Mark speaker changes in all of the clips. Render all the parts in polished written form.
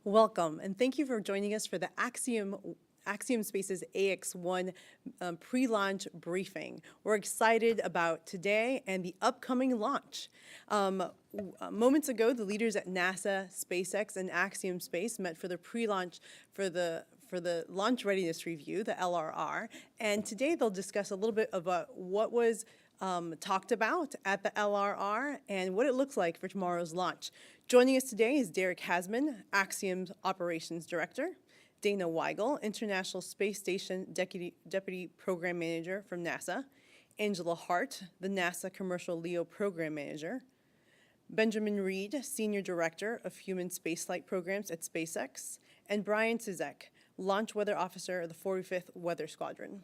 Speaker 1: Welcome, and thank you for joining us for the Axiom Space's Ax-1 pre-launch briefing. We're excited about today and the upcoming launch. Moments ago, the leaders at NASA, SpaceX, and Axiom Space met for the pre-launch for the Launch Readiness Review, the LRR, and today they'll discuss a little bit about what was talked about at the LRR and what it looks like for tomorrow's launch. Joining us today is Derek Hassmann, Axiom's Operations Director, Dana Weigel, International Space Station Deputy Program Manager from NASA, Angela Hart, the NASA Commercial LEO Program Manager, Benjamin Reed, Senior Director of Human Spaceflight Programs at SpaceX, and Brian Zizek, Launch Weather Officer of the 45th Weather Squadron.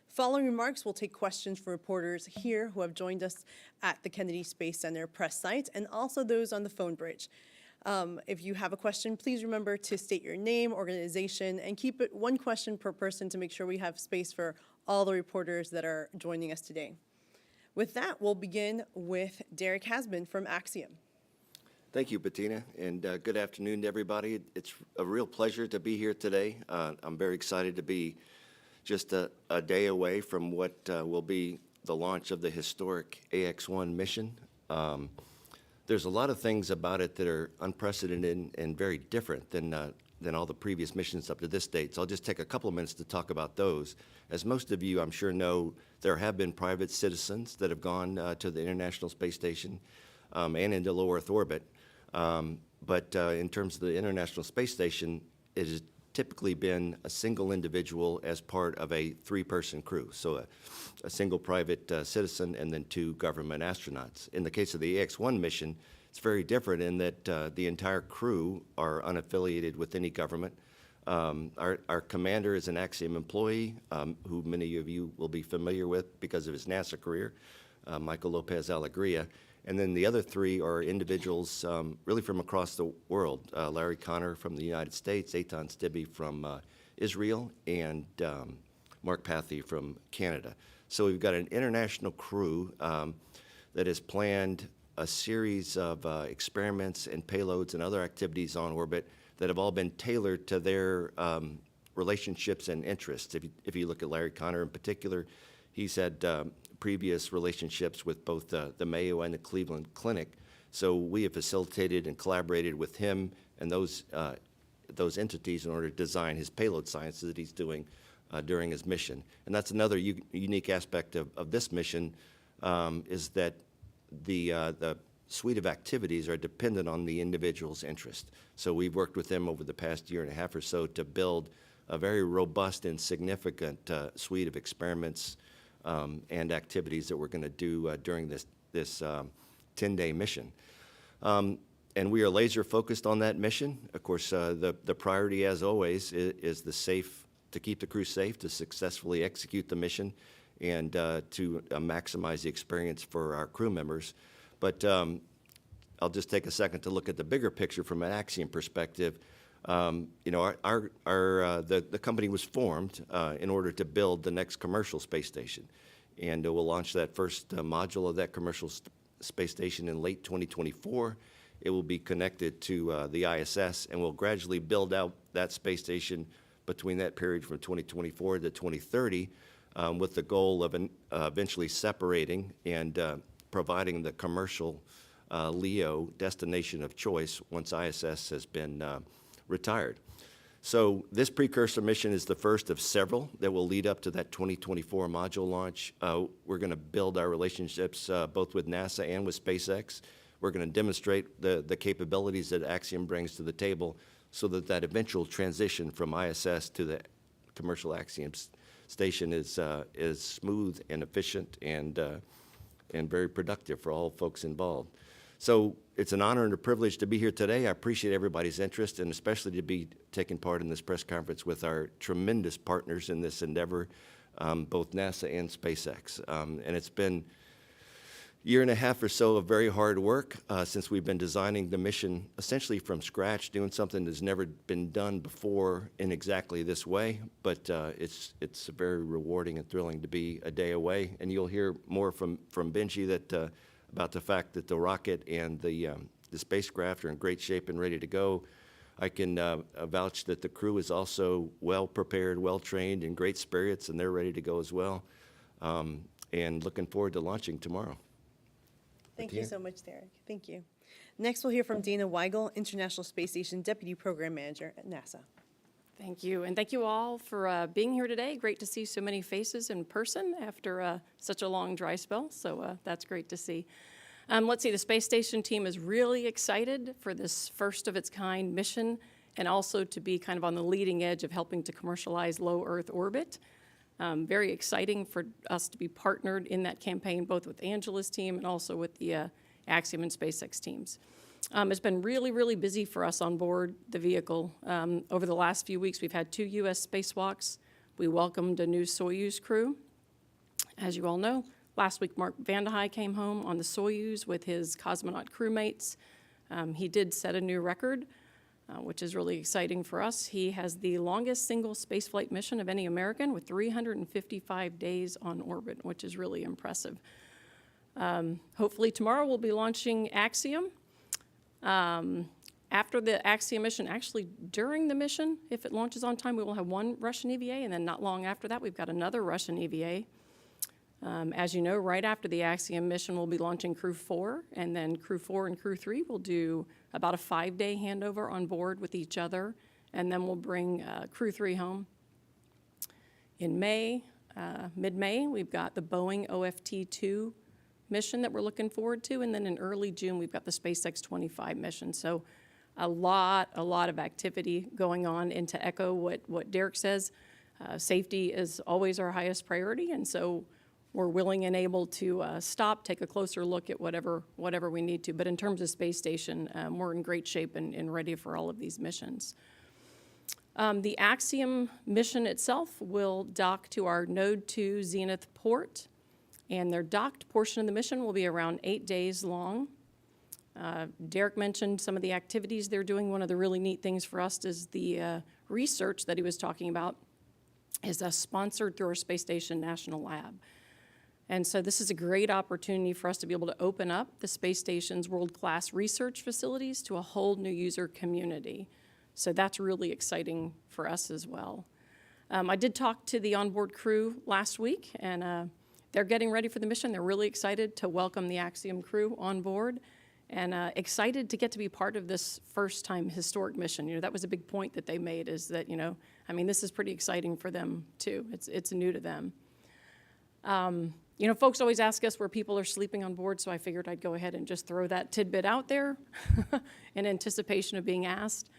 Speaker 1: Following remarks, we'll take questions from reporters here who have joined us at the Kennedy Space Center press site and also those on the phone bridge. If you have a question, please remember to state your name, organization, and keep it one question per person to make sure we have space for all the reporters that are joining us today. With that, we'll begin with Derek Hassmann from Axiom.
Speaker 2: Thank you, Bettina, and good afternoon to everybody. It's a real pleasure to be here today. I'm very excited to be just a day away from what will be the launch of the historic Ax-1 mission. There's a lot of things about it that are unprecedented and very different than all the previous missions up to this date. So I'll just take a couple of minutes to talk about those. As most of you, I'm sure, know, there have been private citizens that have gone to the International Space Station and into low Earth orbit. But in terms of the International Space Station, it has typically been a single individual as part of a three-person crew, so a single private citizen and then two government astronauts. In the case of the Ax-1 mission, it's very different in that the entire crew are unaffiliated with any government. Our commander is an Axiom employee, who many of you will be familiar with because of his NASA career, Michael Lopez Alegria. And then the other three are individuals really from across the world. Larry Connor from the United States, Eitan Stibbe from Israel, and Mark Pathy from Canada. So we've got an international crew that has planned a series of experiments and payloads and other activities on orbit that have all been tailored to their relationships and interests. If you look at Larry Connor in particular, he's had previous relationships with both the Mayo and the Cleveland Clinic. So we have facilitated and collaborated with him and those entities in order to design his payload science that he's doing during his mission. And that's another unique aspect of this mission, is that the suite of activities are dependent on the individual's interest. So we've worked with them over the past year and a half or so to build a very robust and significant suite of experiments and activities that we're going to do during this 10-day mission. And we are laser focused on that mission. Of course, the priority, as always, is to keep the crew safe, to successfully execute the mission, and to maximize the experience for our crew members. But I'll just take a second to look at the bigger picture from an Axiom perspective. You know, the company was formed in order to build the next commercial space station, and we'll launch that first module of that commercial space station in late 2024. It will be connected to the ISS, and we'll gradually build out that space station between that period from 2024 to 2030, with the goal of eventually separating and providing the commercial LEO destination of choice once ISS has been retired. So this precursor mission is the first of several that will lead up to that 2024 module launch. We're going to build our relationships both with NASA and with SpaceX. We're going to demonstrate the capabilities that Axiom brings to the table so that that eventual transition from ISS to the commercial Axiom station is smooth and efficient and very productive for all folks involved. So it's an honor and a privilege to be here today. I appreciate everybody's interest, and especially to be taking part in this press conference with our tremendous partners in this endeavor, both NASA and SpaceX. And it's been a year and a half or so of very hard work since we've been designing the mission essentially from scratch, doing something that's never been done before in exactly this way. But it's very rewarding and thrilling to be a day away. And you'll hear more from Benji about the fact that the rocket and the spacecraft are in great shape and ready to go. I can vouch that the crew is also well prepared, well trained, in great spirits, and they're ready to go as well. And looking forward to launching tomorrow.
Speaker 1: Thank you so much, Derek. Thank you. Next, we'll hear from Dana Weigel, International Space Station Deputy Program Manager at NASA.
Speaker 3: Thank you, and thank you all for being here today. Great to see so many faces in person after such a long dry spell, so that's great to see. Let's see, the space station team is really excited for this first of its kind mission, and also to be kind of on the leading edge of helping to commercialize low Earth orbit. Very exciting for us to be partnered in that campaign, both with Angela's team and also with the Axiom and SpaceX teams. It's been really, really busy for us on board the vehicle. Over the last few weeks, we've had 2 U.S. spacewalks. We welcomed a new Soyuz crew. As you all know, last week Mark Vande Hei came home on the Soyuz with his cosmonaut crewmates. He did set a new record, which is really exciting for us. He has the longest single spaceflight mission of any American with 355 days on orbit, which is really impressive. Hopefully tomorrow we'll be launching Axiom. After the Axiom mission, actually during the mission, if it launches on time, we will have 1 Russian EVA, and then not long after that, we've got another Russian EVA. As you know, right after the Axiom mission, we'll be launching Crew 4, and then Crew 4 and Crew 3 will do about a 5-day handover on board with each other, and then we'll bring Crew 3 home. In May, mid-May, we've got the Boeing OFT-2 mission that we're looking forward to, and then in early June, we've got the SpaceX 25 mission. So a lot of activity going on, and to echo what Derek says, safety is always our highest priority, and so we're willing and able to stop, take a closer look at whatever we need to. But in terms of space station, we're in great shape and ready for all of these missions. The Axiom mission itself will dock to our Node 2 Zenith port, and their docked portion of the mission will be around 8 days long. Derek mentioned some of the activities they're doing. One of the really neat things for us is the research that he was talking about is sponsored through our Space Station National Lab. And so this is a great opportunity for us to be able to open up the space station's world-class research facilities to a whole new user community. So that's really exciting for us as well. I did talk to the onboard crew last week, and they're getting ready for the mission. They're really excited to welcome the Axiom crew on board, and excited to get to be part of this first-time historic mission. You know, that was a big point that they made, is that, you know, I mean, this is pretty exciting for them too. It's new to them. You know, folks always ask us where people are sleeping on board, so I figured I'd go ahead and just throw that tidbit out there in anticipation of being asked.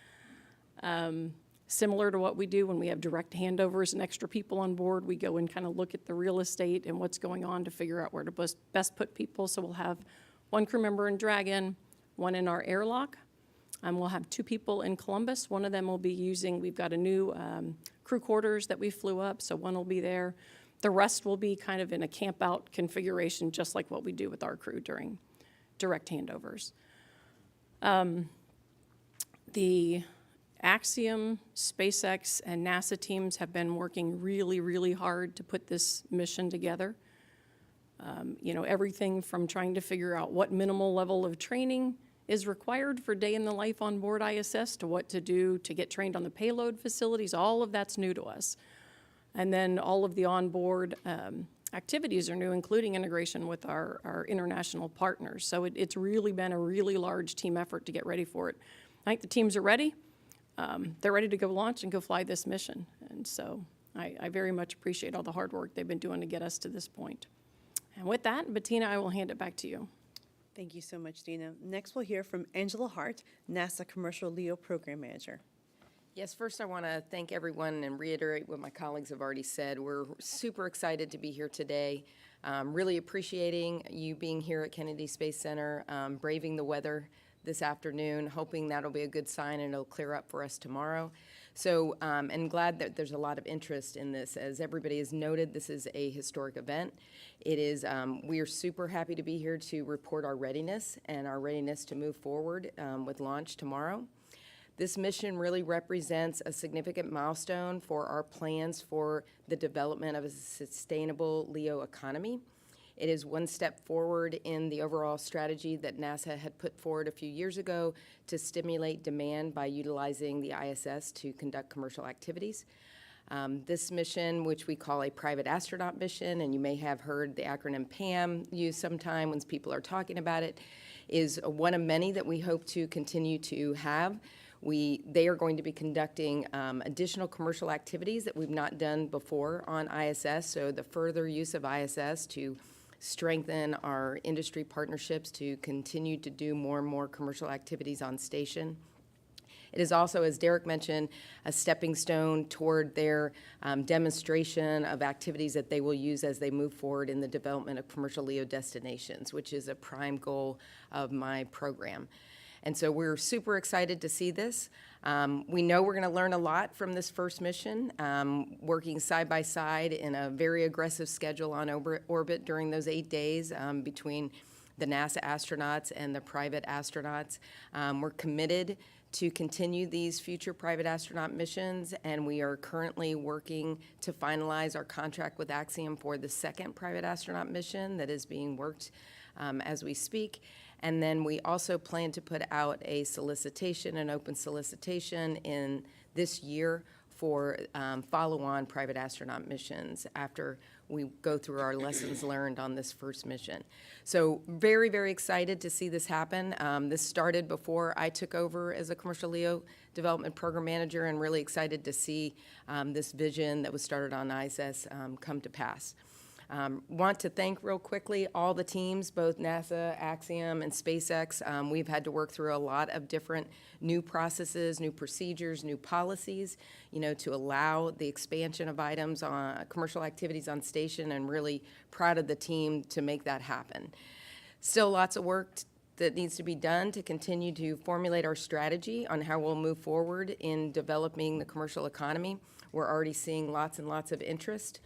Speaker 3: Similar to what we do when we have direct handovers and extra people on board, we go and kind of look at the real estate and what's going on to figure out where to best put people. So we'll have 1 crew member in Dragon, 1 in our airlock. We'll have 2 people in Columbus. One of them will be using, we've got a new crew quarters that we flew up, so 1 will be there. The rest will be kind of in a camp-out configuration, just like what we do with our crew during direct handovers. The Axiom, SpaceX, and NASA teams have been working really, really hard to put this mission together. You know, everything from trying to figure out what minimal level of training is required for day in the life on board ISS to what to do to get trained on the payload facilities. All of that's new to us. And then all of the onboard activities are new, including integration with our international partners. So it's really been a really large team effort to get ready for it. I think the teams are ready. They're ready to go launch and go fly this mission. And so I very much appreciate all the hard work they've been doing to get us to this point. And with that, Bettina, I will hand it back to you.
Speaker 1: Thank you so much, Dina. Next, we'll hear from Angela Hart, NASA Commercial LEO Program Manager.
Speaker 4: Yes, first I want to thank everyone and reiterate what my colleagues have already said. We're super excited to be here today. Really appreciating you being here at Kennedy Space Center, braving the weather this afternoon, hoping that'll be a good sign and it'll clear up for us tomorrow. So, and glad that there's a lot of interest in this. As everybody has noted, this is a historic event. It is, we are super happy to be here to report our readiness and our readiness to move forward with launch tomorrow. This mission really represents a significant milestone for our plans for the development of a sustainable LEO economy. It is one step forward in the overall strategy that NASA had put forward a few years ago to stimulate demand by utilizing the ISS to conduct commercial activities. This mission, which we call a private astronaut mission, and you may have heard the acronym PAM used sometime when people are talking about it, is one of many that we hope to continue to have. They are going to be conducting additional commercial activities that we've not done before on ISS, so the further use of ISS to strengthen our industry partnerships to continue to do more and more commercial activities on station. It is also, as Derek mentioned, a stepping stone toward their demonstration of activities that they will use as they move forward in the development of commercial LEO destinations, which is a prime goal of my program. And so we're super excited to see this. We know we're going to learn a lot from this first mission, working side by side in a very aggressive schedule on orbit during those 8 days between the NASA astronauts and the private astronauts. We're committed to continue these future private astronaut missions, and we are currently working to finalize our contract with Axiom for the second private astronaut mission that is being worked as we speak. And then we also plan to put out a solicitation, an open solicitation in this year for follow-on private astronaut missions after we go through our lessons learned on this first mission. So very, very excited to see this happen. This started before I took over as a commercial LEO development program manager, and really excited to see this vision that was started on ISS come to pass. Want to thank real quickly all the teams, both NASA, Axiom, and SpaceX. We've had to work through a lot of different new processes, new procedures, new policies, to allow the expansion of items on commercial activities on station, and really proud of the team to make that happen. Still lots of work that needs to be done to continue to formulate our strategy on how we'll move forward in developing the commercial economy. We're already seeing lots and lots of interest.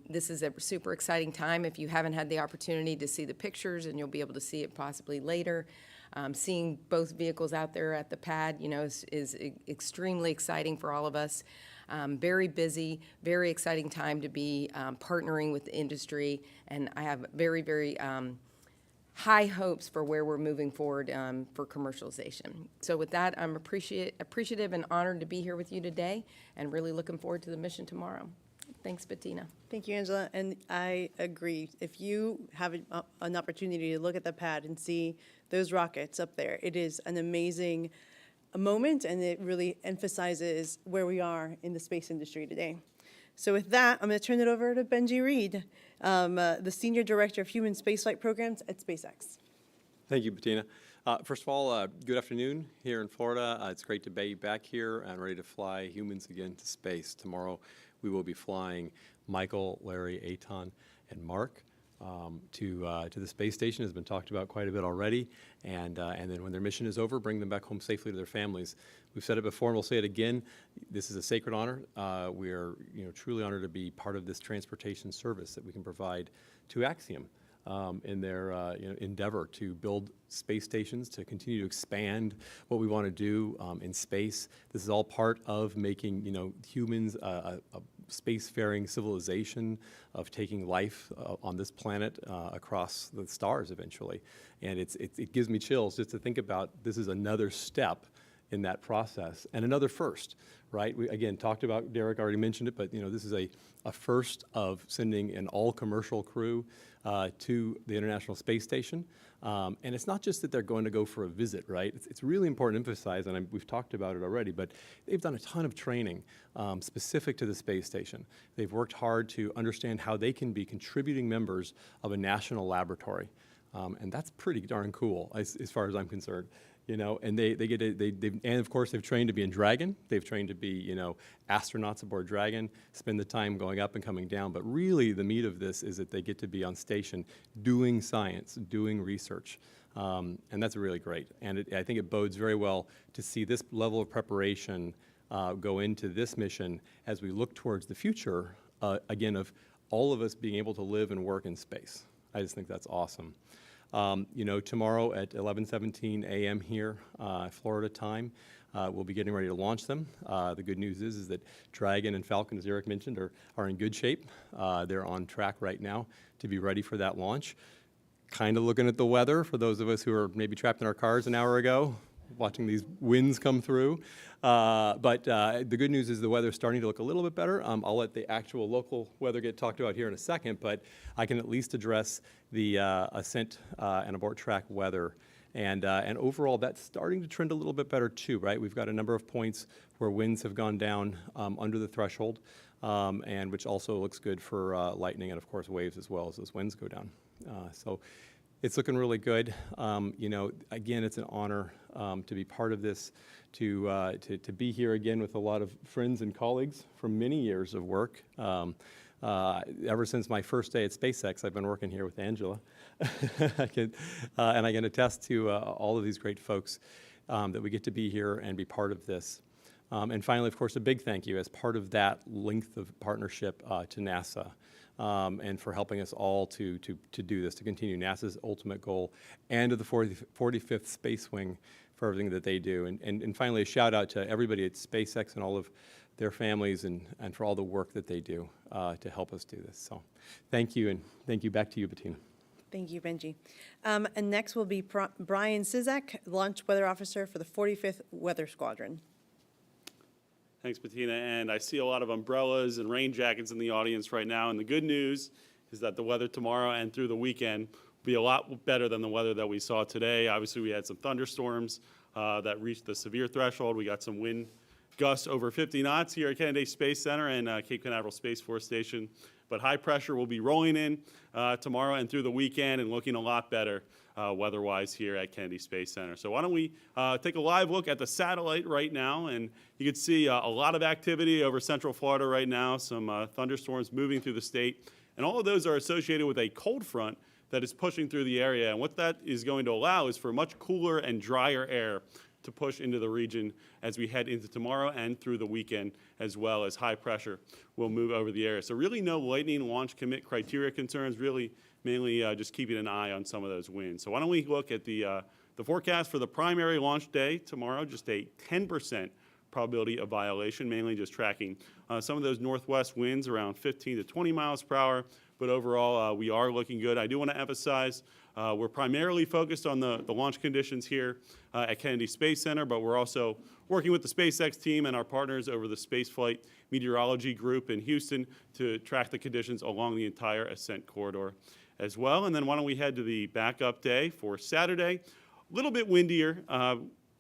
Speaker 4: This is a super exciting time. If you haven't had the opportunity to see the pictures, and you'll be able to see it possibly later, seeing both vehicles out there at the pad, is extremely exciting for all of us. Very busy, very exciting time to be partnering with the industry, and I have very, very high hopes for where we're moving forward for commercialization. So with that, I'm appreciative and honored to be here with you today, and really looking forward to the mission tomorrow. Thanks, Bettina.
Speaker 1: Thank you, Angela. And I agree. If you have an opportunity to look at the pad and see those rockets up there, it is an amazing moment, and it really emphasizes where we are in the space industry today. So with that, I'm going to turn it over to Benji Reed, the Senior Director of Human Spaceflight Programs at SpaceX.
Speaker 5: Thank you, Bettina. First of all, good afternoon here in Florida. It's great to be back here and ready to fly humans again to space. Tomorrow, we will be flying Michael, Larry, Eitan, and Mark to the space station. Has been talked about quite a bit already, and then when their mission is over, bring them back home safely to their families. We've said it before, and we'll say it again. This is a sacred honor. We are, truly honored to be part of this transportation service that we can provide to Axiom in their endeavor to build space stations, to continue to expand what we want to do in space. This is all part of making humans a spacefaring civilization, of taking life on this planet across the stars eventually. And it gives me chills just to think about this is another step in that process, and another first, right? We, again, talked about, Derek already mentioned it, but this is a first of sending an all-commercial crew to the International Space Station. And it's not just that they're going to go for a visit, right? It's really important to emphasize, and we've talked about it already, but they've done a ton of training specific to the space station. They've worked hard to understand how they can be contributing members of a national laboratory. And that's pretty darn cool as far as I'm concerned. And and of course they've trained to be in Dragon. They've trained to be, astronauts aboard Dragon, spend the time going up and coming down. But really the meat of this is that they get to be on station doing science, doing research. And that's really great. And I think it bodes very well to see this level of preparation go into this mission as we look towards the future, again, of all of us being able to live and work in space. I just think that's awesome. Tomorrow at 11:17 a.m. here, Florida time, we'll be getting ready to launch them. The good news is that Dragon and Falcon, as Eric mentioned, are in good shape. They're on track right now to be ready for that launch. Kind of looking at the weather for those of us who are maybe trapped in our cars an hour ago, watching these winds come through. But the good news is the weather's starting to look a little bit better. I'll let the actual local weather get talked about here in a second, but I can at least address the ascent and abort track weather. And overall, that's starting to trend a little bit better too, right? We've got a number of points where winds have gone down under the threshold, and which also looks good for lightning and, of course, waves as well as those winds go down. So it's looking really good. Again, it's an honor to be part of this, to be here again with a lot of friends and colleagues from many years of work. Ever since my first day at SpaceX, I've been working here with Angela. And I can attest to all of these great folks that we get to be here and be part of this. And finally, of course, a big thank you as part of that length of partnership to NASA. And for helping us all to do this, to continue NASA's ultimate goal, and to the 45th Space Wing for everything that they do. And finally, a shout out to everybody at SpaceX and all of their families and for all the work that they do to help us do this. So thank you, and thank you. Back to you, Bettina.
Speaker 1: Thank you, Benji. And next will be Brian Zizek, Launch Weather Officer for the 45th Weather Squadron.
Speaker 6: Thanks, Bettina. And I see a lot of umbrellas and rain jackets in the audience right now. And the good news is that the weather tomorrow and through the weekend will be a lot better than the weather that we saw today. Obviously, we had some thunderstorms that reached the severe threshold. We got some wind gusts over 50 knots here at Kennedy Space Center and Cape Canaveral Space Force Station. But high pressure will be rolling in tomorrow and through the weekend and looking a lot better weather-wise here at Kennedy Space Center. So why don't we take a live look at the satellite right now, and you can see a lot of activity over Central Florida right now, some thunderstorms moving through the state, and all of those are associated with a cold front that is pushing through the area. And what that is going to allow is for much cooler and drier air to push into the region as we head into tomorrow and through the weekend, as well as high pressure will move over the area. So really no lightning launch commit criteria concerns, really mainly just keeping an eye on some of those winds. So why don't we look at the forecast for the primary launch day tomorrow, just a 10% probability of violation, mainly just tracking some of those northwest winds around 15 to 20 miles per hour. But overall, we are looking good. I do want to emphasize we're primarily focused on the launch conditions here at Kennedy Space Center, but we're also working with the SpaceX team and our partners over the Spaceflight Meteorology Group in Houston to track the conditions along the entire ascent corridor as well. And then why don't we head to the backup day for Saturday. A little bit windier,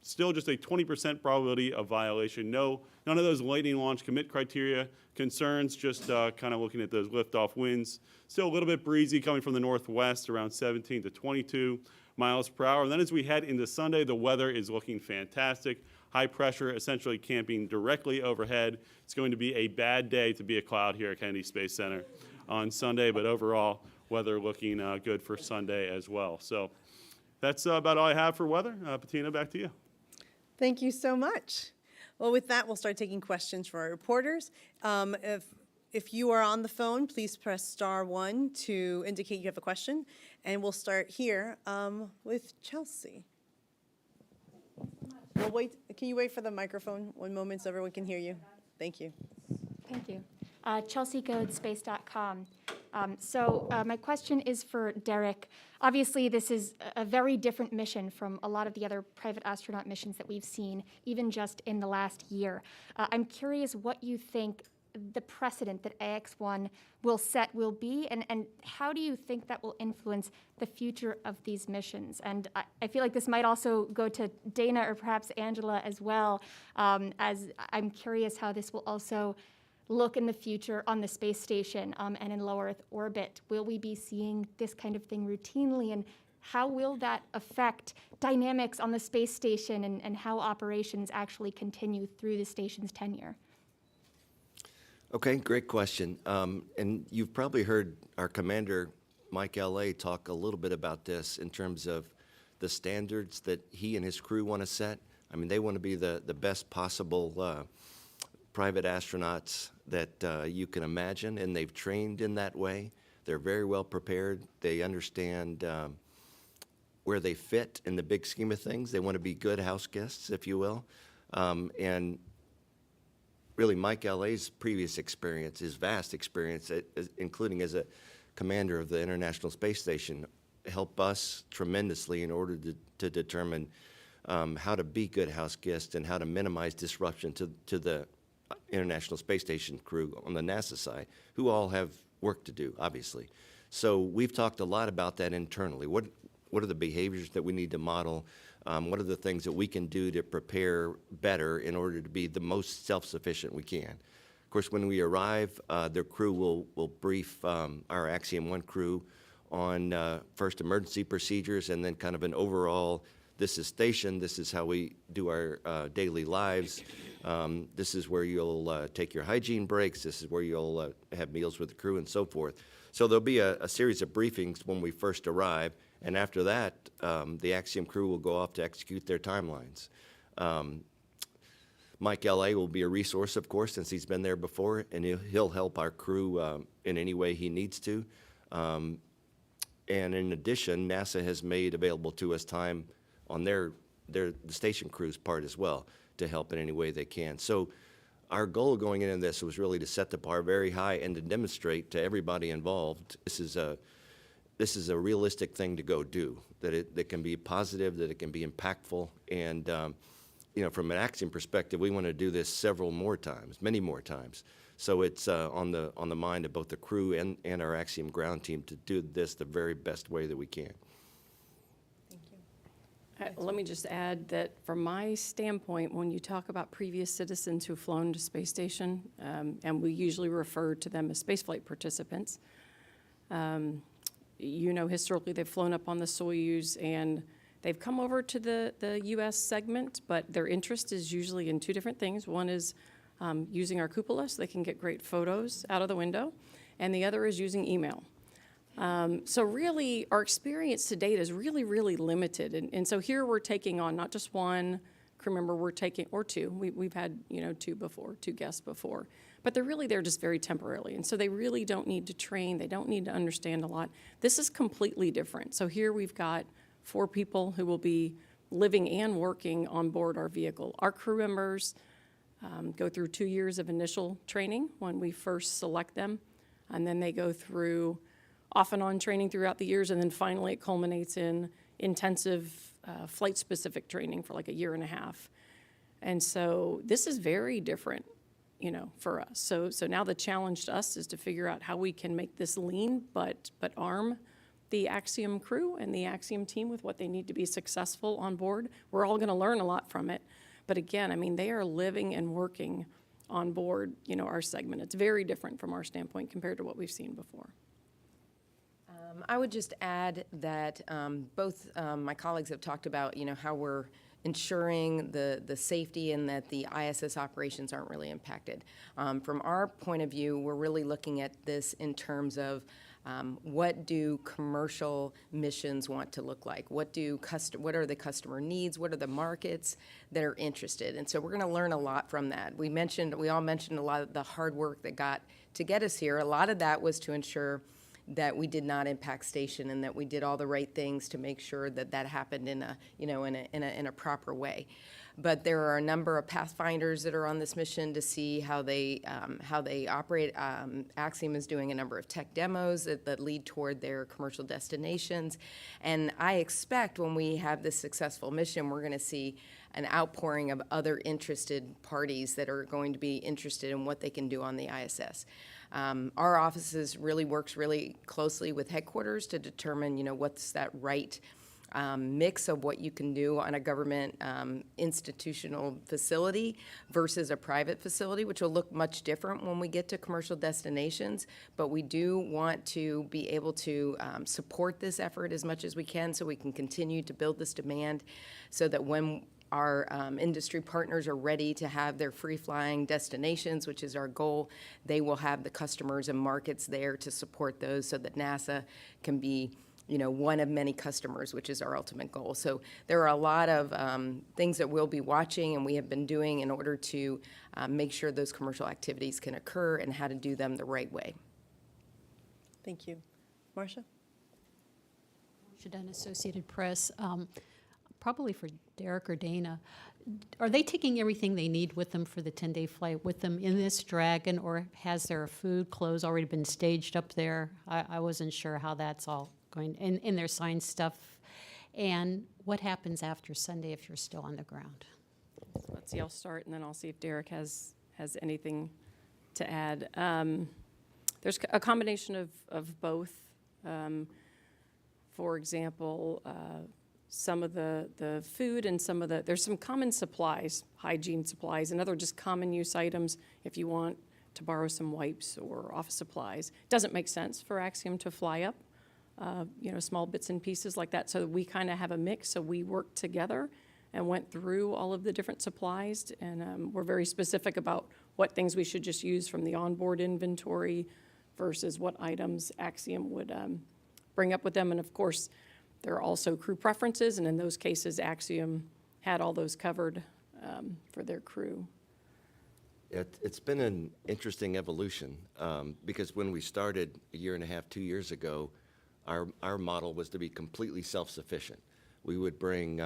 Speaker 6: still just a 20% probability of violation. None of those lightning launch commit criteria concerns, just kind of looking at those liftoff winds. Still a little bit breezy coming from the northwest, around 17 to 22 miles per hour. And then as we head into Sunday, the weather is looking fantastic. High pressure essentially camping directly overhead. It's going to be a bad day to be a cloud here at Kennedy Space Center on Sunday, but overall, weather looking good for Sunday as well. So that's about all I have for weather. Bettina, back to you.
Speaker 1: Thank you so much. Well, with that, we'll start taking questions from our reporters. If you are on the phone, please press *1 to indicate you have a question. And we'll start here with Chelsea. We'll wait. Can you wait for the microphone 1 moment so everyone can hear you? Thank you.
Speaker 7: Thank you. Chelsea Goad, space.com. My question is for Derek. Obviously, this is a very different mission from a lot of the other private astronaut missions that we've seen, even just in the last year. I'm curious what you think the precedent that Ax-1 will be, and how do you think that will influence the future of these missions? And I feel like this might also go to Dana or perhaps Angela as well, as I'm curious how this will also look in the future on the space station and in low Earth orbit. Will we be seeing this kind of thing routinely, and how will that affect dynamics on the space station and how operations actually continue through the station's tenure?
Speaker 2: Okay, great question. And you've probably heard our commander, Mike L.A., talk a little bit about this in terms of the standards that he and his crew want to set. I mean, they want to be the best possible private astronauts that you can imagine, and they've trained in that way. They're very well prepared. They understand where they fit in the big scheme of things. They want to be good house guests, if you will. And really, Mike L.A.'s previous experience, his vast experience, including as a commander of the International Space Station, help us tremendously in order to determine how to be good house guests and how to minimize disruption to the International Space Station crew on the NASA side, who all have work to do, obviously. So we've talked a lot about that internally. What are the behaviors that we need to model? What are the things that we can do to prepare better in order to be the most self-sufficient we can? Of course, when we arrive, their crew will brief our Axiom 1 crew on first emergency procedures and then kind of an overall, this is station, this is how we do our daily lives, this is where you'll take your hygiene breaks, this is where you'll have meals with the crew and so forth. So there'll be a series of briefings when we first arrive, and after that, the Axiom crew will go off to execute their timelines. Mike L.A. will be a resource, of course, since he's been there before, and he'll help our crew in any way he needs to. And in addition, NASA has made available to us time on the station crew's part as well to help in any way they can. So our goal going into this was really to set the bar very high and to demonstrate to everybody involved this is a realistic thing to go do, that it can be positive, that it can be impactful, and from an Axiom perspective, we want to do this several more times, many more times. So it's on the mind of both the crew and our Axiom ground team to do this the very best way that we can.
Speaker 3: Let me just add that from my standpoint, when you talk about previous citizens who've flown to space station, and we usually refer to them as spaceflight participants, historically they've flown up on the Soyuz and they've come over to the U.S. segment, but their interest is usually in two different things. One is using our cupola so they can get great photos out of the window, and the other is using email. So really, our experience to date is really, really limited. And so here we're taking on not just one crew member, or two. We've had, two guests before. But they're really there just very temporarily. And so they really don't need to train. They don't need to understand a lot. This is completely different. So here we've got 4 people who will be living and working on board our vehicle. Our crew members go through 2 years of initial training when we first select them. And then they go through off and on training throughout the years, and then finally it culminates in intensive flight-specific training for like a year and a half. And so this is very different, for us. So now the challenge to us is to figure out how we can make this lean, but arm the Axiom crew and the Axiom team with what they need to be successful on board. We're all gonna learn a lot from it. But again, they are living and working on board, our segment. It's very different from our standpoint compared to what we've seen before.
Speaker 4: I would just add that both my colleagues have talked about, how we're ensuring the safety and that the ISS operations aren't really impacted. From our point of view, we're really looking at this in terms of what do commercial missions want to look like? What are the customer needs? What are the markets that are interested? And so we're going to learn a lot from that. We all mentioned a lot of the hard work that got to get us here. A lot of that was to ensure that we did not impact station and that we did all the right things to make sure that that happened in a proper way. But there are a number of pathfinders that are on this mission to see how they operate. Axiom is doing a number of tech demos that lead toward their commercial destinations. And I expect when we have this successful mission, we're going to see an outpouring of other interested parties that are going to be interested in what they can do on the ISS. Our offices works really closely with headquarters to determine, what's that right mix of what you can do on a government institutional facility versus a private facility, which will look much different when we get to commercial destinations. But we do want to be able to support this effort as much as we can so we can continue to build this demand so that when our industry partners are ready to have their free-flying destinations, which is our goal, they will have the customers and markets there to support those so that NASA can be one of many customers, which is our ultimate goal. So there are a lot of things that we'll be watching and we have been doing in order to make sure those commercial activities can occur and how to do them the right way.
Speaker 1: Thank you. Marcia?
Speaker 8: Shadena, Associated Press. Probably for Derek or Dana. Are they taking everything they need with them for the 10-day flight with them in this Dragon, or has their food, clothes already been staged up there? I wasn't sure how that's all going, in their science stuff. And what happens after Sunday if you're still on the ground?
Speaker 3: Let's see, I'll start, and then I'll see if Derek has anything to add. There's a combination of both. For example, some of the food and there's some common supplies, hygiene supplies, and other just common use items if you want to borrow some wipes or office supplies. It doesn't make sense for Axiom to fly up, small bits and pieces like that, so we kind of have a mix. So we worked together and went through all of the different supplies, and we're very specific about what things we should just use from the onboard inventory versus what items Axiom would bring up with them. And of course, there are also crew preferences, and in those cases, Axiom had all those covered for their crew.
Speaker 2: It's been an interesting evolution because when we started a year and a half, 2 years ago, our model was to be completely self-sufficient. We would bring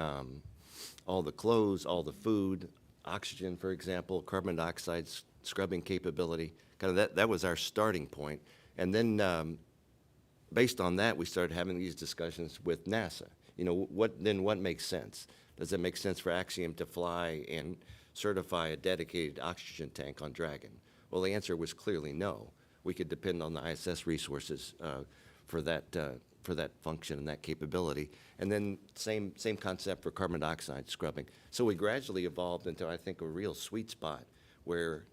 Speaker 2: all the clothes, all the food, oxygen, for example, carbon dioxide scrubbing capability. Kind of that was our starting point. And then based on that, we started having these discussions with NASA. What makes sense? Does it make sense for Axiom to fly and certify a dedicated oxygen tank on Dragon? Well, the answer was clearly no. We could depend on the ISS resources for that function and that capability. And then same concept for carbon dioxide scrubbing. So we gradually evolved into, I think, a real sweet spot where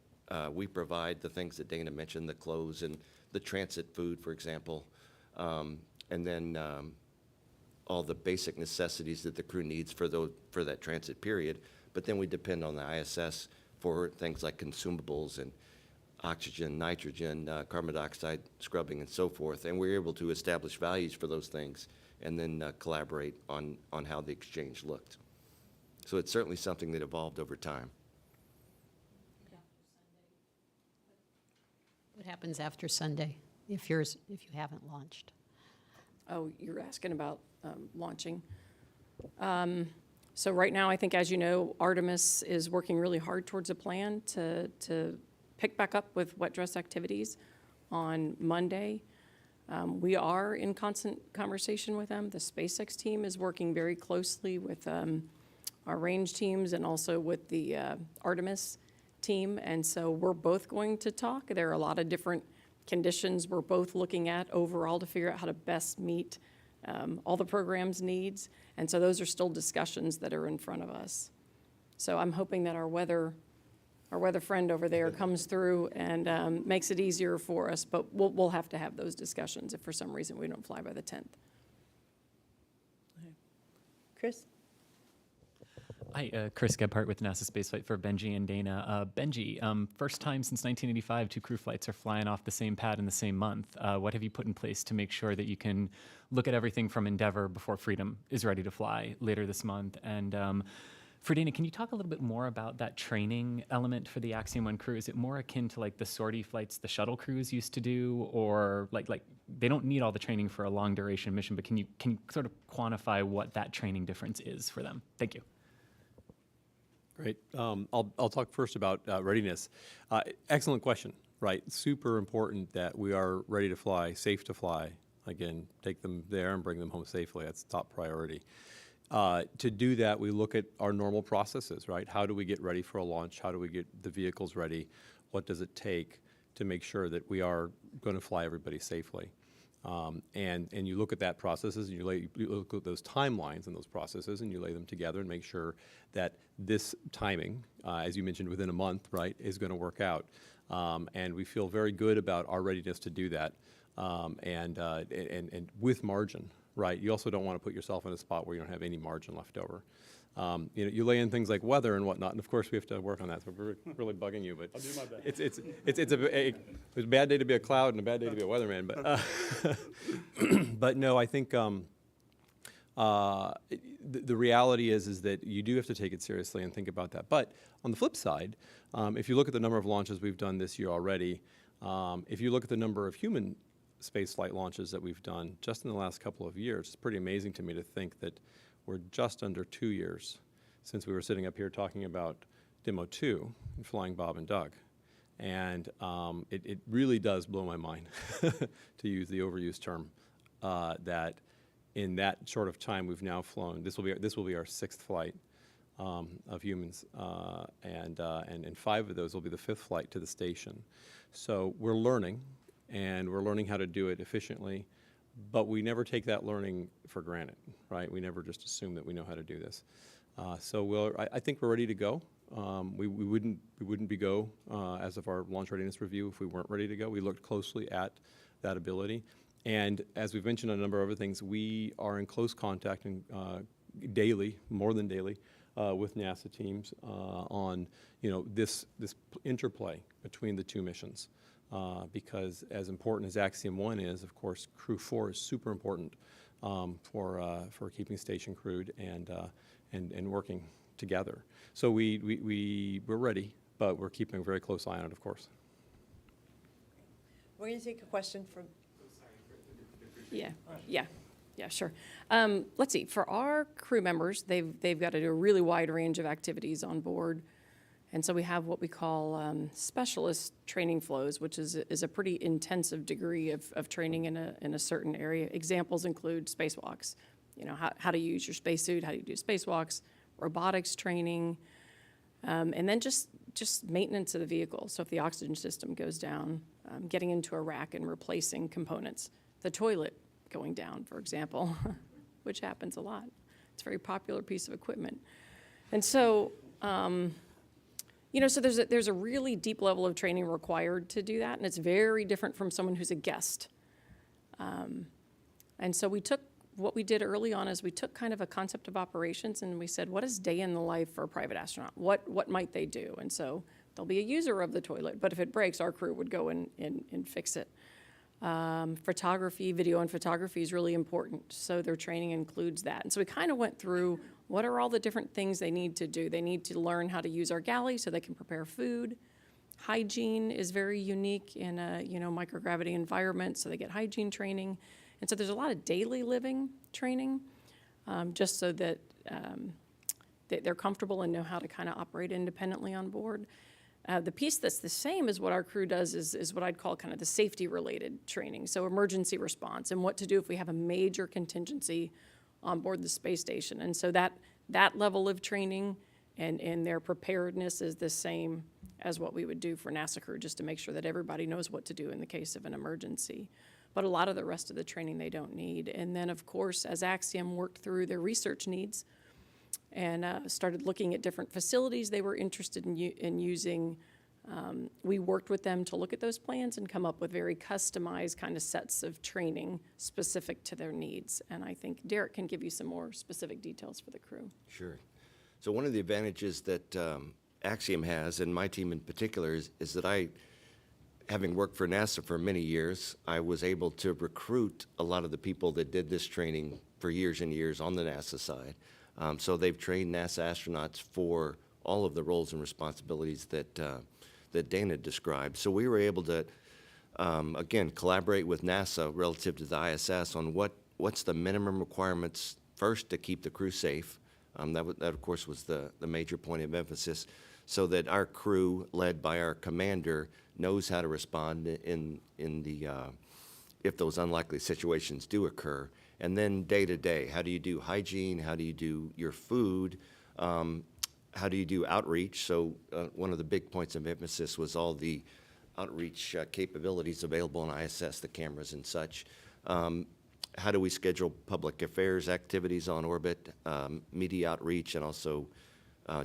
Speaker 2: we provide the things that Dana mentioned, the clothes and the transit food, for example, and then all the basic necessities that the crew needs for that transit period. But then we depend on the ISS for things like consumables and oxygen, nitrogen, carbon dioxide scrubbing, and so forth. And we're able to establish values for those things and then collaborate on how the exchange looked. So it's certainly something that evolved over time.
Speaker 8: What happens after Sunday if you haven't launched?
Speaker 3: Oh, you're asking about launching. So right now, I think, as you know, Artemis is working really hard towards a plan to pick back up with wet dress activities on Monday. We are in constant conversation with them. The SpaceX team is working very closely with our range teams and also with the Artemis team. And so we're both going to talk. There are a lot of different conditions we're both looking at overall to figure out how to best meet all the program's needs. And so those are still discussions that are in front of us. So I'm hoping that our weather friend over there comes through and makes it easier for us, but we'll have to have those discussions if for some reason we don't fly by the 10th.
Speaker 1: Chris?
Speaker 9: Hi, Chris Gebhardt with NASA Spaceflight for Benji and Dana. Benji, first time since 1985 two crew flights are flying off the same pad in the same month. What have you put in place to make sure that you can look at everything from Endeavour before Freedom is ready to fly later this month? And for Dana, can you talk a little bit more about that training element for the Axiom 1 crew? Is it more akin to like the sortie flights the shuttle crews used to do, or like they don't need all the training for a long duration mission, but can you sort of quantify what that training difference is for them? Thank you.
Speaker 5: Great. I'll talk first about readiness. Excellent question, right? Super important that we are ready to fly, safe to fly. Again, take them there and bring them home safely. That's top priority. To do that, we look at our normal processes, right? How do we get ready for a launch? How do we get the vehicles ready? What does it take to make sure that we are going to fly everybody safely? And you look at that processes, and you look at those timelines and those processes, and you lay them together and make sure that this timing, as you mentioned, within a month, right, is going to work out. And we feel very good about our readiness to do that, and with margin, right? You also don't want to put yourself in a spot where you don't have any margin left over. You lay in things like weather and whatnot, and of course we have to work on that. So we're really bugging you, but
Speaker 6: I'll do my best.
Speaker 5: it's a bad day to be a cloud and a bad day to be a weatherman. But but no, I think the reality is that you do have to take it seriously and think about that. But on the flip side, if you look at the number of launches we've done this year already, if you look at the number of human spaceflight launches that we've done just in the last couple of years. It's pretty amazing to me to think that we're just under 2 years since we were sitting up here talking about Demo 2 and flying Bob and Doug. And it really does blow my mind, to use the overused term, that in that short of time we've now flown. This will be our 6th flight of humans, and 5 of those will be the 5th flight to the station. So we're learning, and we're learning how to do it efficiently, but we never take that learning for granted, right? We never just assume that we know how to do this. So I think we're ready to go. We wouldn't be go as of our launch readiness review if we weren't ready to go. We looked closely at that ability. And as we've mentioned on a number of other things, we are in close contact and daily, more than daily, with NASA teams on this interplay between the 2 missions. Because as important as Axiom 1 is, of course, Crew 4 is super important for keeping station crewed and working together. So we're ready, but we're keeping a very close eye on it, of course.
Speaker 1: We're going to take a question from.
Speaker 3: Yeah, sure. Let's see, for our crew members, they've got to do a really wide range of activities on board. And so we have what we call specialist training flows, which is a pretty intensive degree of training in a certain area. Examples include spacewalks, how to use your spacesuit, how do you do spacewalks, robotics training, and then just maintenance of the vehicle. So if the oxygen system goes down, getting into a rack and replacing components. The toilet going down, for example, which happens a lot. It's a very popular piece of equipment. And so, so there's a really deep level of training required to do that, and it's very different from someone who's a guest. And so what we did early on is we took kind of a concept of operations and we said, what is day in the life for a private astronaut? What might they do? And so they'll be a user of the toilet, but if it breaks, our crew would go and fix it. Photography, video and photography is really important, so their training includes that. And so we kind of went through what are all the different things they need to do. They need to learn how to use our galley so they can prepare food. Hygiene is very unique in a microgravity environment, so they get hygiene training. And so there's a lot of daily living training, just so that they're comfortable and know how to kind of operate independently on board. The piece that's the same as what our crew does is what I'd call kind of the safety-related training, so emergency response and what to do if we have a major contingency on board the space station. And so that level of training and their preparedness is the same as what we would do for NASA crew, just to make sure that everybody knows what to do in the case of an emergency. But a lot of the rest of the training they don't need. And then, of course, as Axiom worked through their research needs and started looking at different facilities they were interested in using, we worked with them to look at those plans and come up with very customized kind of sets of training specific to their needs. And I think Derek can give you some more specific details for the crew.
Speaker 2: Sure. So one of the advantages that Axiom has, and my team in particular, is that having worked for NASA for many years, I was able to recruit a lot of the people that did this training for years and years on the NASA side. So they've trained NASA astronauts for all of the roles and responsibilities that Dana described. So we were able to, again, collaborate with NASA relative to the ISS on what's the minimum requirements first to keep the crew safe. That of course, was the major point of emphasis, so that our crew, led by our commander, knows how to respond in the if those unlikely situations do occur. And then day to day, how do you do hygiene? How do you do your food? How do you do outreach? So one of the big points of emphasis was all the outreach capabilities available on ISS, the cameras and such. How do we schedule public affairs activities on orbit, media outreach, and also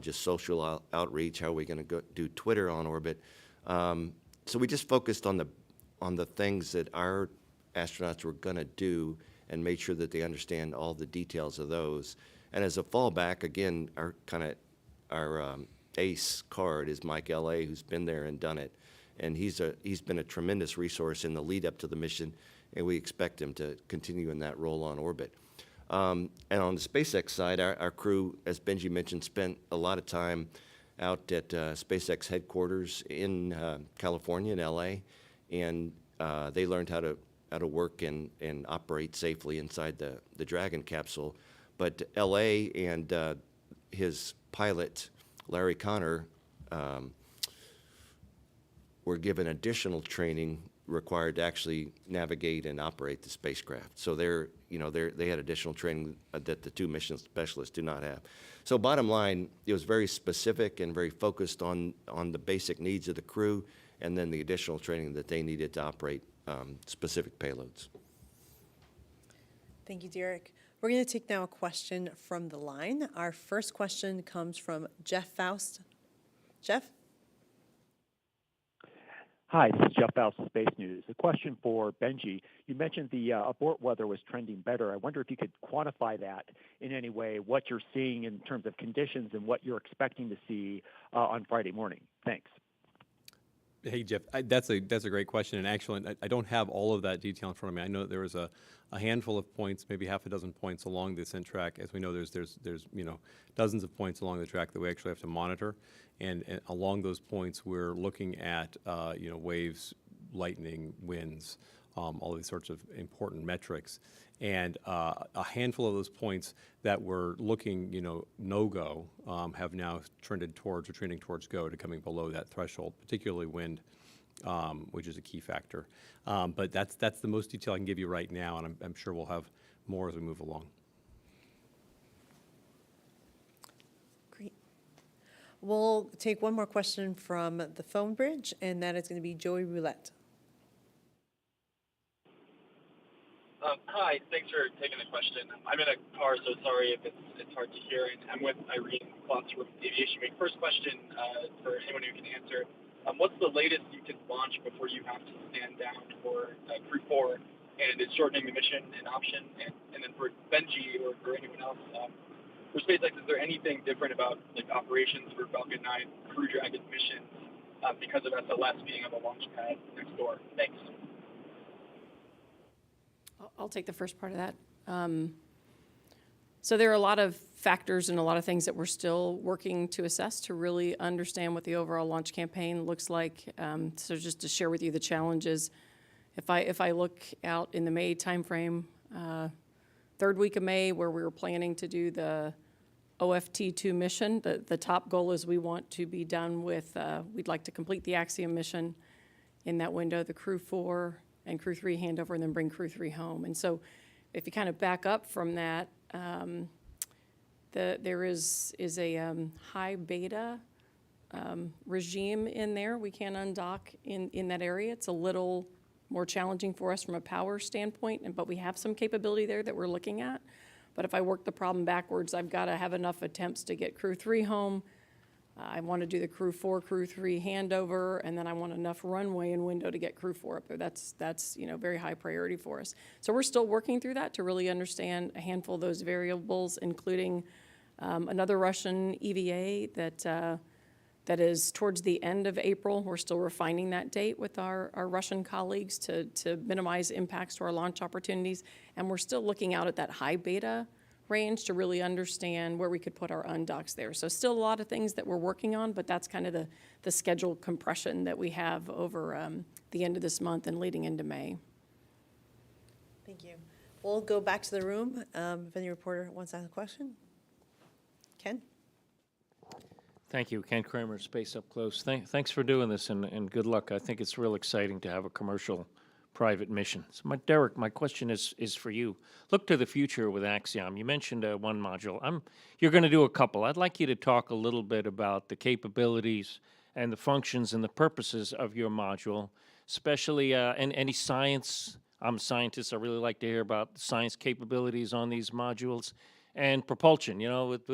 Speaker 2: just social outreach? How are we going to do Twitter on orbit? So we just focused on the things that our astronauts were going to do and made sure that they understand all the details of those. And as a fallback, again, our ace card is Mike L.A., who's been there and done it. And he's been a tremendous resource in the lead up to the mission, and we expect him to continue in that role on orbit. And on the SpaceX side, our crew, as Benji mentioned, spent a lot of time out at SpaceX headquarters in California, in LA, and they learned how to to work and operate safely inside the Dragon capsule. But LA and his pilot, Larry Connor, were given additional training required to actually navigate and operate the spacecraft. So they had additional training that the two mission specialists do not have. So bottom line, it was very specific and very focused on the basic needs of the crew, and then the additional training that they needed to operate specific payloads.
Speaker 1: Thank you, Derek. We're going to take now a question from the line. Our first question comes from Jeff Faust. Jeff?
Speaker 10: Hi, this is Jeff Faust of Space News. A question for Benji. You mentioned the abort weather was trending better. I wonder if you could quantify that in any way, what you're seeing in terms of conditions and what you're expecting to see on Friday morning. Thanks.
Speaker 5: Hey, Jeff, that's a great question. And actually, I don't have all of that detail in front of me. I know that there was a handful of points, maybe half a dozen points along the ascent track. As we know, there's dozens of points along the track that we actually have to monitor. And along those points, we're looking at waves, lightning, winds, all these sorts of important metrics. And a handful of those points that were looking, no-go, have now trending towards go, to coming below that threshold, particularly wind, which is a key factor. But that's the most detail I can give you right now, and I'm sure we'll have more as we move along.
Speaker 1: Great. We'll take one more question from the phone bridge, and that is going to be Joey Roulette.
Speaker 11: Hi, thanks for taking the question. I'm in a car, so sorry if it's hard to hear. And I'm with Irene Klotz from Aviation Week. First question for anyone who can answer. What's the latest you can launch before you have to stand down for Crew 4? And is shortening the mission an option? And then for Benji or for anyone else, for SpaceX, is there anything different about operations for Falcon 9 Crew Dragon missions because of SLS being on the launch pad next door? Thanks.
Speaker 3: I'll take the first part of that. So there are a lot of factors and a lot of things that we're still working to assess to really understand what the overall launch campaign looks like. So just to share with you the challenges, if I look out in the May timeframe, third week of May, where we were planning to do the OFT2 mission, the top goal is we want to be done with, we'd like to complete the Axiom mission in that window, the Crew 4 and Crew 3 handover, and then bring Crew 3 home. And so if you kind of back up from that, there is a high beta regime in there. We can't undock in that area. It's a little more challenging for us from a power standpoint, but we have some capability there that we're looking at. But if I work the problem backwards, I've got to have enough attempts to get Crew 3 home. I want to do the Crew 4, Crew 3 handover, and then I want enough runway and window to get Crew 4 up there. That's very high priority for us. So we're still working through that to really understand a handful of those variables, including another Russian EVA that is towards the end of April. We're still refining that date with our Russian colleagues to minimize impacts to our launch opportunities, and we're still looking out at that high beta range to really understand where we could put our undocks there. So still a lot of things that we're working on, but that's kind of the schedule compression that we have over the end of this month and leading into May.
Speaker 1: Thank you. We'll go back to the room if any reporter wants to ask a question. Ken?
Speaker 12: Thank you. Ken Kramer, Space Up Close. Thanks for doing this, and good luck. I think it's real exciting to have a commercial private mission. So Derek, my question is for you. Look to the future with Axiom. You mentioned one module. You're going to do a couple. I'd like you to talk a little bit about the capabilities and the functions and the purposes of your module, especially and any science. I'm a scientist. I really like to hear about the science capabilities on these modules and propulsion. With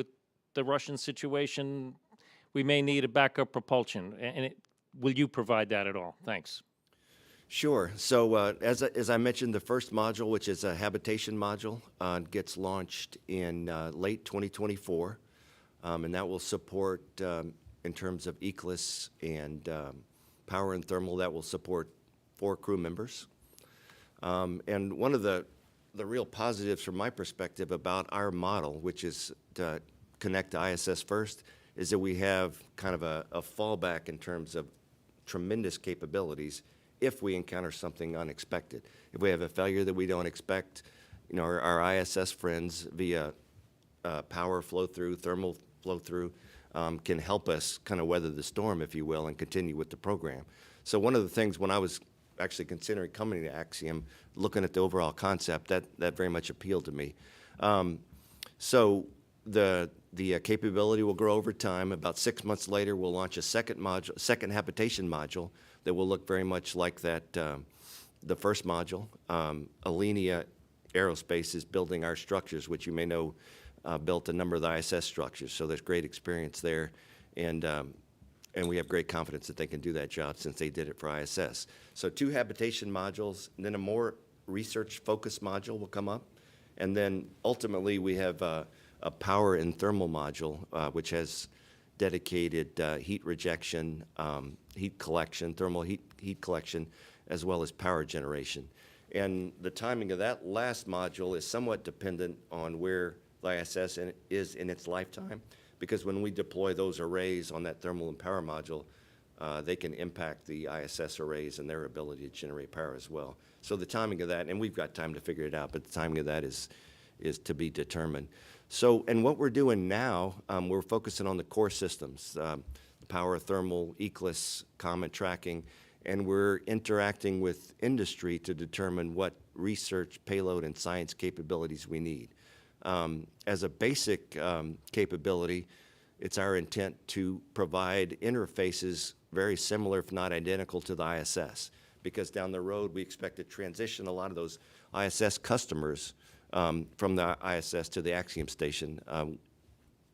Speaker 12: the Russian situation, we may need a backup propulsion. And will you provide that at all? Thanks.
Speaker 2: Sure. So as I mentioned, the first module, which is a Habitation Module, gets launched in late 2024, and that will support, in terms of ECLS and power and thermal, that will support 4 crew members. And one of the real positives from my perspective about our model, which is to connect to ISS first, is that we have kind of a fallback in terms of tremendous capabilities if we encounter something unexpected. If we have a failure that we don't expect, you know, our ISS friends via power flow through, thermal flow through, can help us kind of weather the storm, if you will, and continue with the program. So one of the things when I was actually considering coming to Axiom, looking at the overall concept, that very much appealed to me. So the capability will grow over time. About 6 months later, we'll launch a second habitation module that will look very much like that, the first module. Alenia Aerospace is building our structures, which you may know built a number of the ISS structures. So there's great experience there, and we have great confidence that they can do that job since they did it for ISS. So 2 habitation modules, and then a more research-focused module will come up. And then ultimately, we have a power and thermal module, which has dedicated heat rejection, heat collection, thermal heat collection, as well as power generation. And the timing of that last module is somewhat dependent on where the ISS is in its lifetime, because when we deploy those arrays on that thermal and power module, they can impact the ISS arrays and their ability to generate power as well. So the timing of that, and we've got time to figure it out, but the timing of that is to be determined. So, and what we're doing now, we're focusing on the core systems, the power, thermal, ECLSS, common tracking, and we're interacting with industry to determine what research, payload, and science capabilities we need. As a basic capability, it's our intent to provide interfaces very similar, if not identical, to the ISS, because down the road we expect to transition a lot of those ISS customers from the ISS to the Axiom station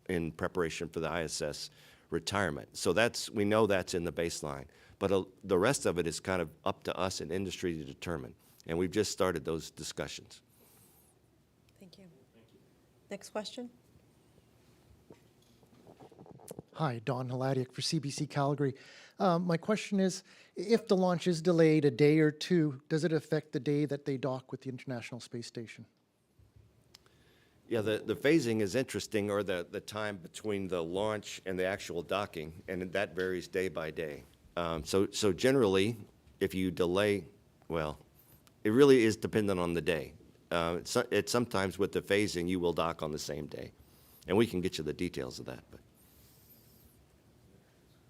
Speaker 2: in preparation for the ISS retirement. So we know that's in the baseline, but the rest of it is kind of up to us and industry to determine, and we've just started those discussions.
Speaker 1: Thank you. Next question.
Speaker 13: Hi, Don Haladiak for CBC Calgary. My question is, if the launch is delayed a day or two, does it affect the day that they dock with the International Space Station?
Speaker 2: Yeah, the phasing is interesting, or the time between the launch and the actual docking, and that varies day by day. So generally, if you delay, well, it really is dependent on the day. It's sometimes with the phasing, you will dock on the same day, and we can get you the details of that. But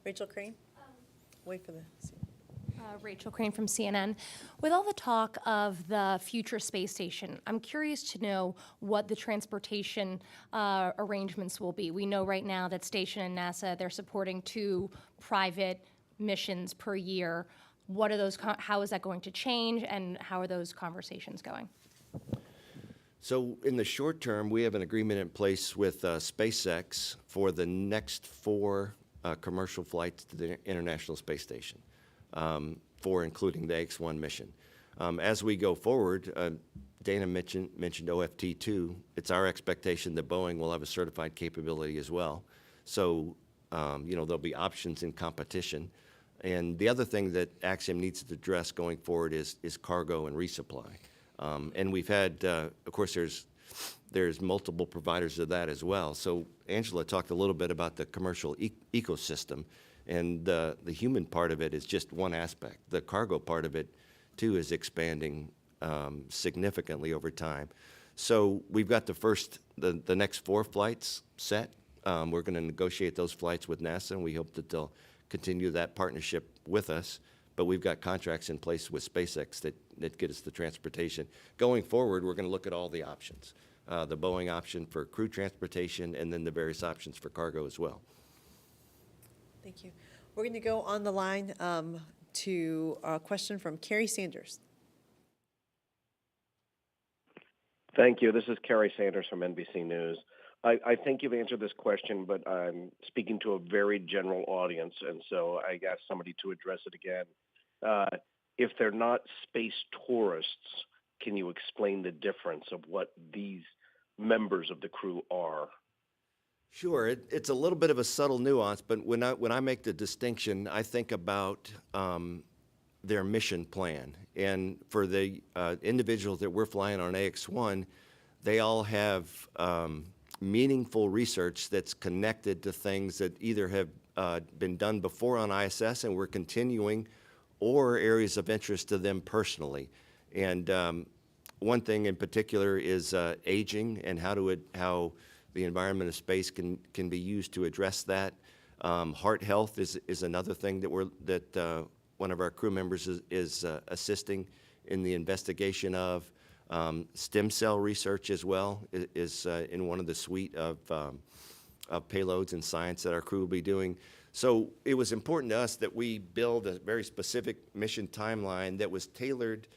Speaker 1: Rachel Crane? Wait for the...
Speaker 14: Rachel Crane from CNN. With all the talk of the future space station, I'm curious to know what the transportation arrangements will be. We know right now that Station and NASA, they're supporting 2 private missions per year. What are those? How is that going to change, and how are those conversations going?
Speaker 2: so in the short term, we have an agreement in place with SpaceX for the next 4 commercial flights to the International Space Station. For including the Ax-1 mission. As we go forward, Dana mentioned OFT-2. It's our expectation that Boeing will have a certified capability as well. So, you know, there'll be options in competition. And the other thing that Axiom needs to address going forward is cargo and resupply. And we've had, of course, there's multiple providers of that as well. So Angela talked a little bit about the commercial ecosystem. And the human part of it is just one aspect. The cargo part of it, too, is expanding significantly over time. So we've got the next 4 flights set. We're going to negotiate those flights with NASA, and we hope that they'll continue that partnership with us. But we've got contracts in place with SpaceX that get us the transportation. Going forward, we're going to look at all the options. The Boeing option for crew transportation, and then the various options for cargo as well.
Speaker 1: Thank you. We're going to go on the line to a question from Kerry Sanders.
Speaker 15: Thank you. This is Kerry Sanders from NBC News. I think you've answered this question, but I'm speaking to a very general audience, and so I asked somebody to address it again. If they're not space tourists, can you explain the difference of what these members of the crew are?
Speaker 2: Sure, it's a little bit of a subtle nuance, but when I make the distinction, I think about their mission plan. And for the individuals that we're flying on Ax-1, they all have meaningful research that's connected to things that either have been done before on ISS and we're continuing, or areas of interest to them personally. And one thing in particular is aging and how the environment of space can be used to address that. Heart health is another thing that one of our crew members is assisting in the investigation of. Stem cell research as well is in one of the suite of payloads and science that our crew will be doing. So it was important to us that we build a very specific mission timeline that was tailored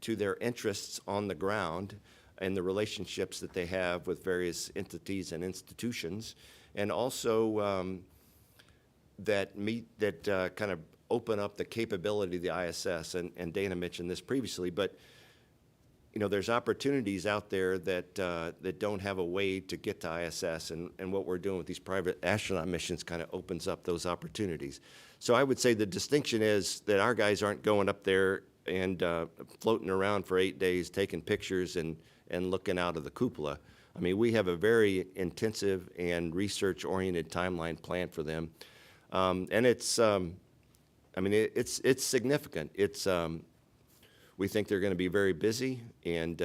Speaker 2: to their interests on the ground and the relationships that they have with various entities and institutions, and also that kind of open up the capability of the ISS. And Dana mentioned this previously, but there's opportunities out there that don't have a way to get to ISS, and what we're doing with these private astronaut missions kind of opens up those opportunities. So I would say the distinction is that our guys aren't going up there and floating around for 8 days taking pictures and looking out of the cupola. I mean, we have a very intensive and research-oriented timeline planned for them, and it's significant. We think they're going to be very busy, and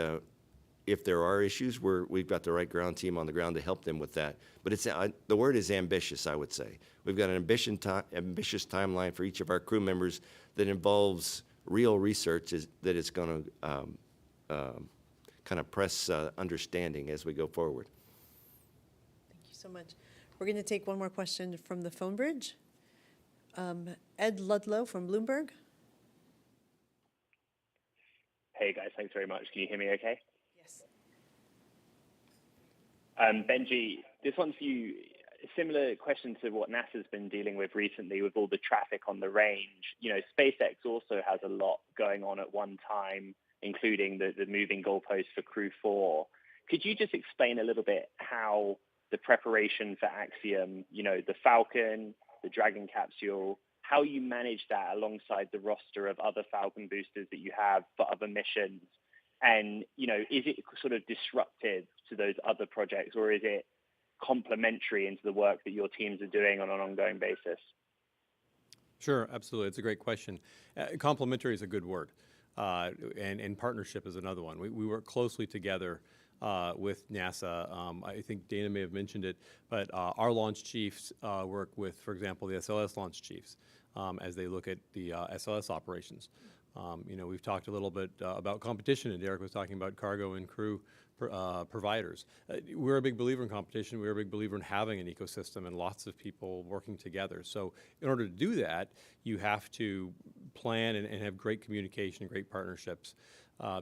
Speaker 2: if there are issues, we've got the right ground team on the ground to help them with that. But the word is ambitious, I would say. We've got an ambitious timeline for each of our crew members that involves real research that is going to kind of press understanding as we go forward.
Speaker 1: Thank you so much. We're going to take one more question from the phone bridge. Ed Ludlow from Bloomberg.
Speaker 16: Hey guys, thanks very much. Can you hear me okay?
Speaker 1: Yes.
Speaker 16: Benji, this one's for you. A similar question to what NASA's been dealing with recently with all the traffic on the range. SpaceX also has a lot going on at one time, including the moving goalposts for Crew 4. Could you just explain a little bit how the preparation for Axiom, the Falcon, the Dragon capsule, how you manage that alongside the roster of other Falcon boosters that you have for other missions? And, is it sort of disruptive to those other projects, or is it complementary into the work that your teams are doing on an ongoing basis?
Speaker 5: Sure, absolutely. It's a great question. Complementary is a good word, and partnership is another one. We work closely together with NASA. I think Dana may have mentioned it, but our launch chiefs work with, for example, the SLS launch chiefs as they look at the SLS operations. We've talked a little bit about competition, and Derek was talking about cargo and crew providers. We're a big believer in competition. We're a big believer in having an ecosystem and lots of people working together. So in order to do that, you have to plan and have great communication and great partnerships.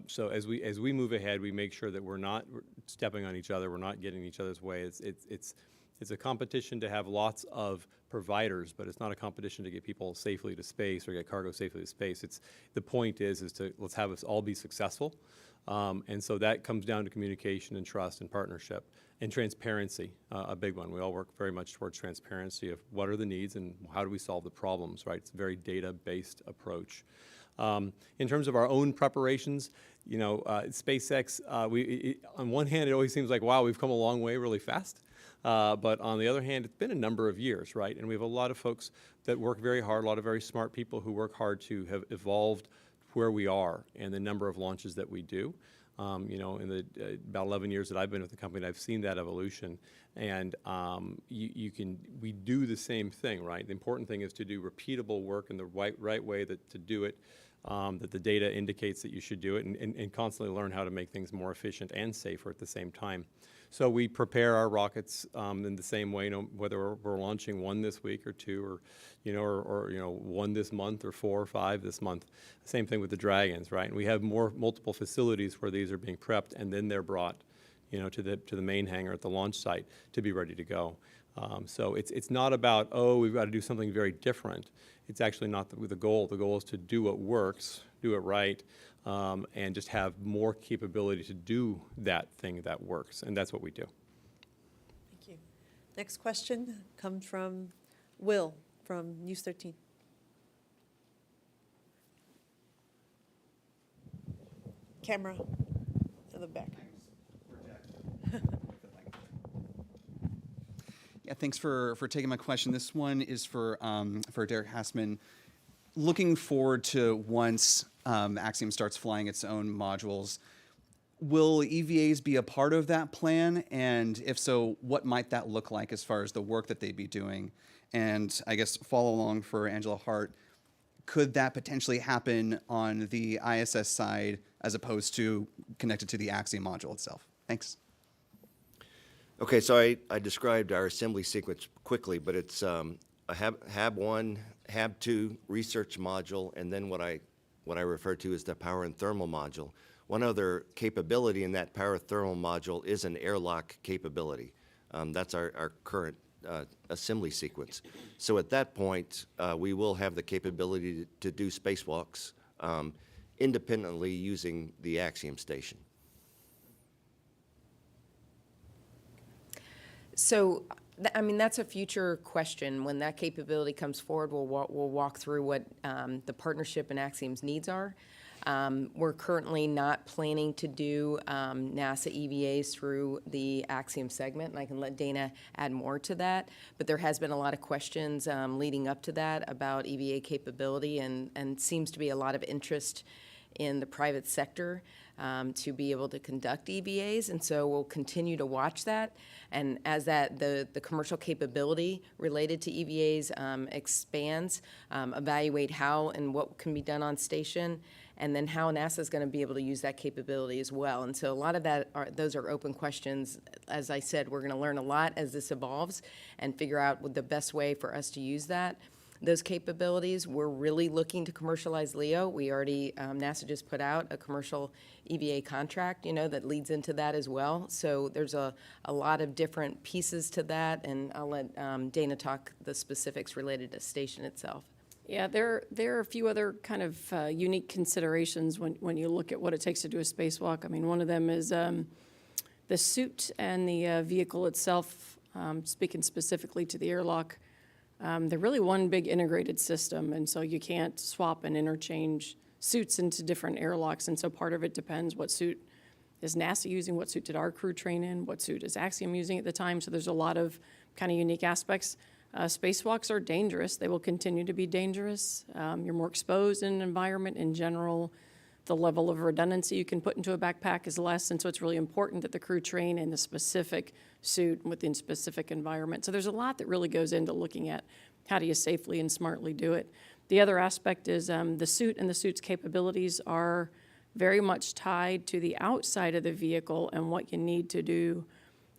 Speaker 5: So as we move ahead, we make sure that we're not stepping on each other, we're not getting in each other's way. It's a competition to have lots of providers, but it's not a competition to get people safely to space or get cargo safely to space. The point is to let's have us all be successful. And so that comes down to communication and trust and partnership and transparency, a big one. We all work very much towards transparency of what are the needs and how do we solve the problems, right? It's a very data-based approach. In terms of our own preparations, SpaceX, on one hand, it always seems like, wow, we've come a long way really fast. But on the other hand, it's been a number of years, right? And we have a lot of folks that work very hard, a lot of very smart people who work hard to have evolved where we are and the number of launches that we do. In the about 11 years that I've been with the company, I've seen that evolution. And we do the same thing, right? The important thing is to do repeatable work in the right way to do it, that the data indicates that you should do it, and constantly learn how to make things more efficient and safer at the same time. So we prepare our rockets in the same way, whether we're launching one this week or two, or one this month or 4 or 5 this month. Same thing with the Dragons, right? And we have multiple facilities where these are being prepped, and then they're brought, to the main hangar at the launch site to be ready to go. So it's not about, we've got to do something very different. It's actually not the goal. The goal is to do what works, do it right, and just have more capability to do that thing that works, and that's what we do.
Speaker 1: Thank you. Next question comes from Will from News 13. Camera to the back.
Speaker 17: Yeah, thanks for taking my question. This one is for Derek Hassmann. looking forward to once Axiom starts flying its own modules, will EVAs be a part of that plan? And if so, what might that look like as far as the work that they'd be doing? And I guess follow along for Angela Hart, could that potentially happen on the ISS side as opposed to connected to the Axiom module itself? Thanks.
Speaker 2: Okay, so I described our assembly sequence quickly, but it's a Hab1, Hab2 research module, and then what I refer to as the power and thermal module. One other capability in that power thermal module is an airlock capability. That's our current assembly sequence. So at that point, we will have the capability to do spacewalks independently using the Axiom station.
Speaker 4: So, I mean, that's a future question. When that capability comes forward, we'll walk through what the partnership and Axiom's needs are. We're currently not planning to do NASA EVAs through the Axiom segment, and I can let Dana add more to that. But there has been a lot of questions leading up to that about EVA capability, and seems to be a lot of interest in the private sector to be able to conduct EVAs, and so we'll continue to watch that. And as the commercial capability related to EVAs expands, evaluate how and what can be done on station, and then how NASA is going to be able to use that capability as well. And so a lot of those are open questions. As I said, we're going to learn a lot as this evolves and figure out what the best way for us to use those capabilities. We're really looking to commercialize LEO. We already, NASA just put out a commercial EVA contract, that leads into that as well. So there's a lot of different pieces to that, and I'll let Dana talk the specifics related to station itself.
Speaker 3: Yeah, there are a few other kind of unique considerations when you look at what it takes to do a spacewalk. I mean, one of them is the suit and the vehicle itself, speaking specifically to the airlock. They're really one big integrated system, and so you can't swap and interchange suits into different airlocks, and so part of it depends what suit is NASA using, what suit did our crew train in, what suit is Axiom using at the time, so there's a lot of kind of unique aspects. Spacewalks are dangerous. They will continue to be dangerous. You're more exposed in an environment in general. The level of redundancy you can put into a backpack is less, and so it's really important that the crew train in a specific suit within specific environment. So there's a lot that really goes into looking at how do you safely and smartly do it. The other aspect is the suit and the suit's capabilities are very much tied to the outside of the vehicle and what you need to do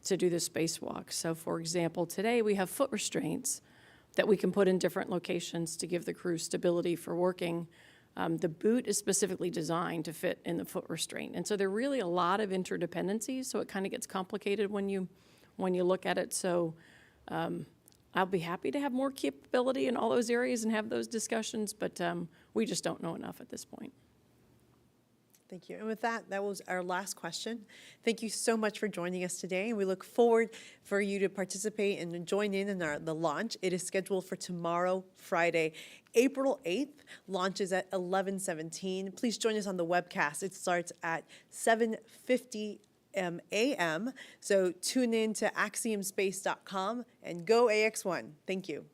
Speaker 3: the spacewalk. So for example, today we have foot restraints that we can put in different locations to give the crew stability for working. The boot is specifically designed to fit in the foot restraint. And so there are really a lot of interdependencies, so it kind of gets complicated when you look at it. So I'll be happy to have more capability in all those areas and have those discussions, but we just don't know enough at this point.
Speaker 1: Thank you. And with that, that was our last question. Thank you so much for joining us today. And we look forward for you to participate and join in the launch. It is scheduled for tomorrow, Friday, April 8th. Launch is at 11:17. Please join us on the webcast. It starts at 7:50 a.m. So tune in to axiomspace.com and go Ax-1. Thank you.